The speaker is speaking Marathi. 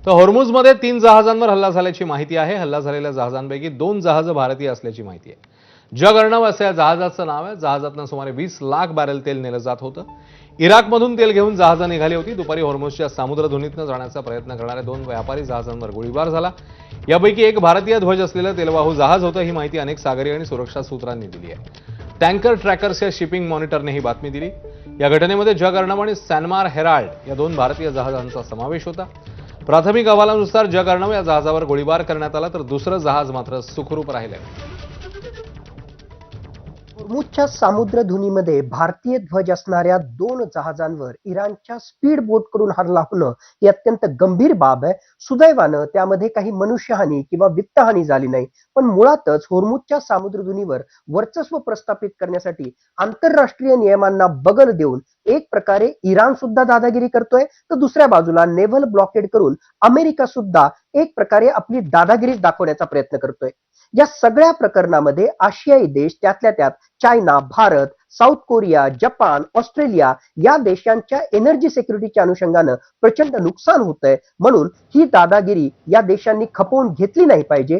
तर होर्मुझमध्ये 3 जहाजांवर हल्ला झाल्याची माहिती आहे. हल्ला झालेल्या जहाजांपैकी 2 जहाजं भारतीय असल्याची माहिती आहे. जग अर्णव असं या जहाजाचं नाव आहे. जहाजातनं सुमारे 20 लाख बॅरल तेल नेलं जात होतं. इराकमधून तेल घेऊन जहाजं निघाली होती. दुपारी होर्मुझच्या सामुद्रधुनीतनं जाण्याचा प्रयत्न करणाऱ्या 2 व्यापारी जहाजांवर गोळीबार झाला. यापैकी एक भारतीय ध्वज असलेलं तेलवाहू जहाज होतं. ही माहिती अनेक सागरी आणि सुरक्षा सूत्रांनी दिली आहे. टँकर ट्रॅकर्स या शिपिंग मॉनिटरने ही बातमी दिली. या घटनेमध्ये जग अर्णव आणि सॅनमार हेराल्ड या 2 भारतीय जहाजांचा समावेश होता. प्राथमिक अहवालानुसार जग अर्णव या जहाजावर गोळीबार करण्यात आला, तर दुसरं जहाज मात्र सुखरूप राहिले. होर्मुझच्या सामुद्रधुनीमध्ये भारतीय ध्वज असणाऱ्या 2 जहाजांवर इराणच्या स्पीड बोटकडून हल्ला होणं ही अत्यंत गंभीर बाब आहे. सुदैवानं त्यामध्ये काही मनुष्यहानी किंवा वित्तहानी झाली नाही. पण मुळातच होर्मुझच्या सामुद्रधुनीवर वर्चस्व प्रस्थापित करण्यासाठी आंतरराष्ट्रीय नियमांना बगल देऊन एक प्रकारे इराण सुद्धा दादागिरी करतोय, तर दुसऱ्या बाजूला नेव्हल ब्लॉकेड करून अमेरिका सुद्धा एक प्रकारे आपली दादागिरी दाखवण्याचा प्रयत्न करतोय. या सगळ्या प्रकरणामध्ये आशियाई देश, त्यातल्या त्यात China, Bharat, south Korea, Japan, Australia या देशांच्या एनर्जी सिक्युरिटीच्या अनुषंगानं प्रचंड नुकसान होतंय. म्हणून ही दादागिरी या देशांनी खपवून घेतली नाही पाहिजे.